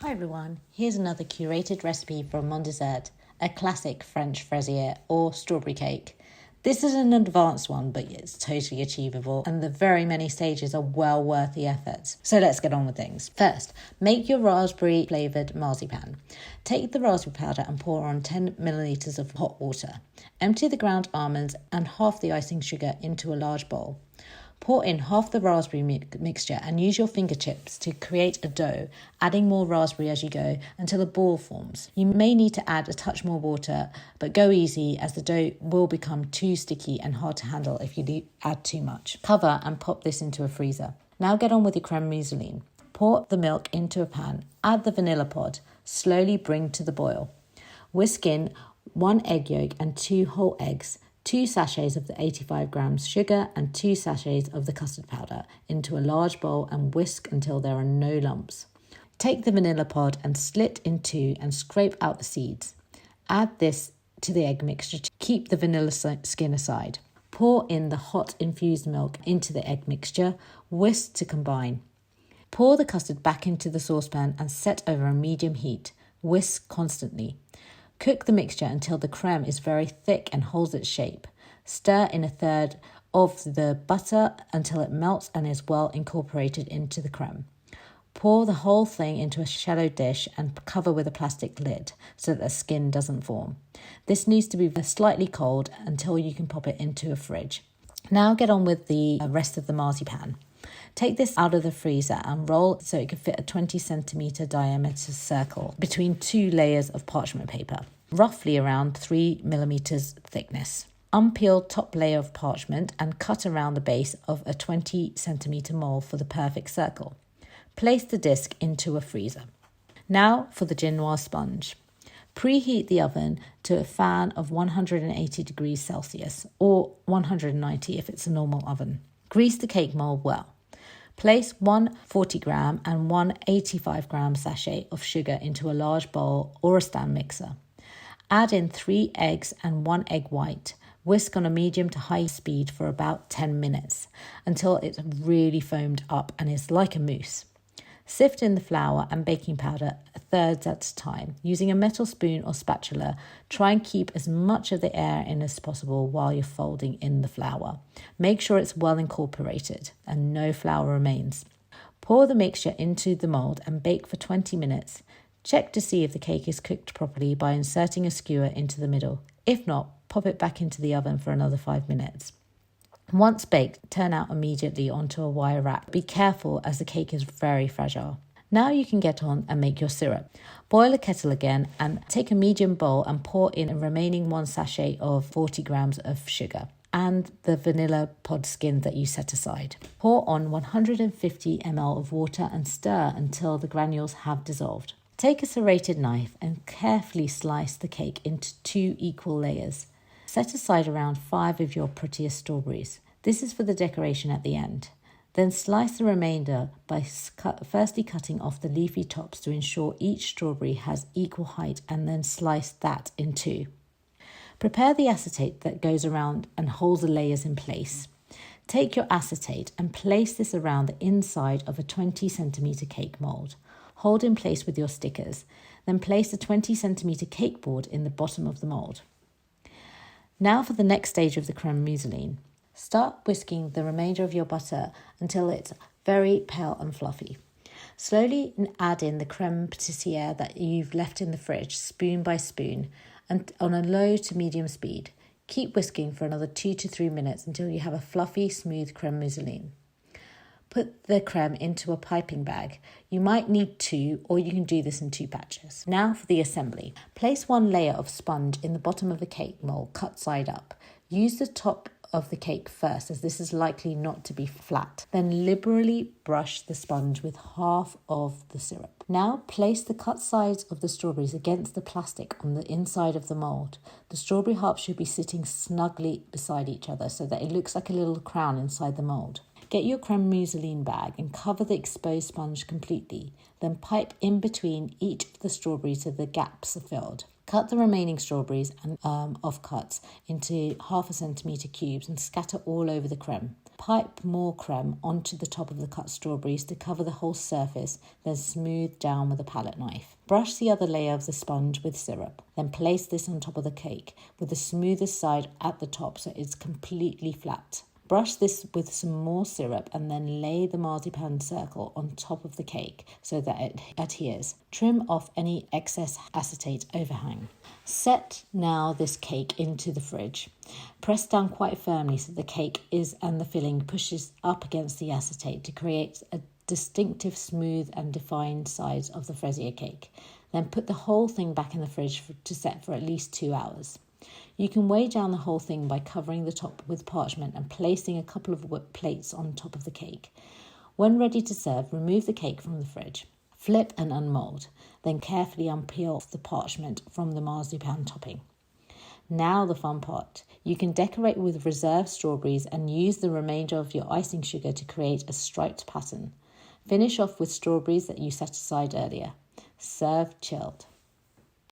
Hi everyone, here's another curated recipe from Mon Dessert, a classic French Fraisier or strawberry cake. This is an advanced one, but it's totally achievable and the very many stages are well worth the effort. So let's get on with things. First, make your raspberry flavoured marzipan. Take the raspberry powder and pour on 10 millilitres of hot water. Empty the ground almonds and half the icing sugar into a large bowl. Pour in half the raspberry mixture and use your fingertips to create a dough, adding more raspberry as you go until a ball forms. You may need to add a touch more water, but go easy as the dough will become too sticky and hard to handle if you add too much. Cover and pop this into a freezer. Now get on with your creme mousseline. Pour the milk into a pan, add the vanilla pod, slowly bring to the boil. Whisk in 1 egg yolk and 2 whole eggs, 2 sachets of the 85 grams sugar and 2 sachets of the custard powder into a large bowl and whisk until there are no lumps. Take the vanilla pod and slit in two and scrape out the seeds. Add this to the egg mixture to keep the vanilla skin aside. Pour in the hot infused milk into the egg mixture, whisk to combine. Pour the custard back into the saucepan and set over a medium heat. Whisk constantly. Cook the mixture until the creme is very thick and holds its shape. Stir in a third of the butter until it melts and is well incorporated into the creme. Pour the whole thing into a shallow dish and cover with a plastic lid so that the skin doesn't form. This needs to be slightly cold until you can pop it into a fridge. Now get on with the rest of the marzipan. Take this out of the freezer and roll so it can fit a 20 centimetre diameter circle between 2 layers of parchment paper, roughly around 3 millimeters thickness. Unpeel top layer of parchment and cut around the base of a 20 centimetre mould for the perfect circle. Place the disc into a freezer. Now for the genoise sponge. Preheat the oven to a fan of 180 degrees Celsius or 190 if it's a normal oven. Grease the cake mould well. Place 1 40 gram and 1 85 gram sachet of sugar into a large bowl or a stand mixer. Add in 3 eggs and 1 egg white. Whisk on a medium to high speed for about 10 minutes until it's really foamed up and is like a mousse. Sift in the flour and baking powder thirds at a time. Using a metal spoon or spatula, try and keep as much of the air in as possible while you're folding in the flour. Make sure it's well incorporated and no flour remains. Pour the mixture into the mould and bake for 20 minutes. Check to see if the cake is cooked properly by inserting a skewer into the middle. If not, pop it back into the oven for another 5 minutes. Once baked, turn out immediately onto a wire rack. Be careful as the cake is very fragile. Now you can get on and make your syrup. Boil a kettle again and take a medium bowl and pour in a remaining 1 sachet of 40 grams of sugar and the vanilla pod skin that you set aside. Pour on 150 ml of water and stir until the granules have dissolved. Take a serrated knife and carefully slice the cake into 2 equal layers. Set aside around 5 of your prettiest strawberries. This is for the decoration at the end. Then slice the remainder by firstly cutting off the leafy tops to ensure each strawberry has equal height and then slice that in 2. Prepare the acetate that goes around and holds the layers in place. Take your acetate and place this around the inside of a 20 centimetre cake mould. Hold in place with your stickers. Then place the 20 centimetre cake board in the bottom of the mould. Now for the next stage of the creme mousseline. Start whisking the remainder of your butter until it's very pale and fluffy. Slowly add in the creme patisserie that you've left in the fridge, spoon by spoon, and on a low to medium speed. Keep whisking for another 2 to 3 minutes until you have a fluffy, smooth creme mousseline. Put the creme into a piping bag. You might need 2 or you can do this in 2 batches. Now for the assembly. Place 1 layer of sponge in the bottom of the cake mould cut side up. Use the top of the cake first as this is likely not to be flat. Then liberally brush the sponge with half of the syrup. Now place the cut sides of the strawberries against the plastic on the inside of the mould. The strawberry hearts should be sitting snugly beside each other so that it looks like a little crown inside the mould. Get your creme mousseline bag and cover the exposed sponge completely. Then pipe in between each of the strawberries so the gaps are filled. Cut the remaining strawberries and offcuts into 1/2 centimetre cubes and scatter all over the creme. Pipe more creme onto the top of the cut strawberries to cover the whole surface, then smooth down with a palette knife. Brush the other layer of the sponge with syrup, then place this on top of the cake with the smoothest side at the top so it's completely flat. Brush this with some more syrup and then lay the marzipan circle on top of the cake so that it adheres. Trim off any excess acetate overhang. Set now this cake into the fridge. Press down quite firmly so the cake and the filling pushes up against the acetate to create a distinctive, smooth and defined sides of the Fraisier cake. Then put the whole thing back in the fridge to set for at least 2 hours. You can weigh down the whole thing by covering the top with parchment and placing a couple of whipped plates on top of the cake. When ready to serve, remove the cake from the fridge. Flip and unmold, then carefully unpeel the parchment from the marzipan topping. Now the fun part. You can decorate with reserved strawberries and use the remainder of your icing sugar to create a striped pattern. Finish off with strawberries that you set aside earlier. Serve chilled.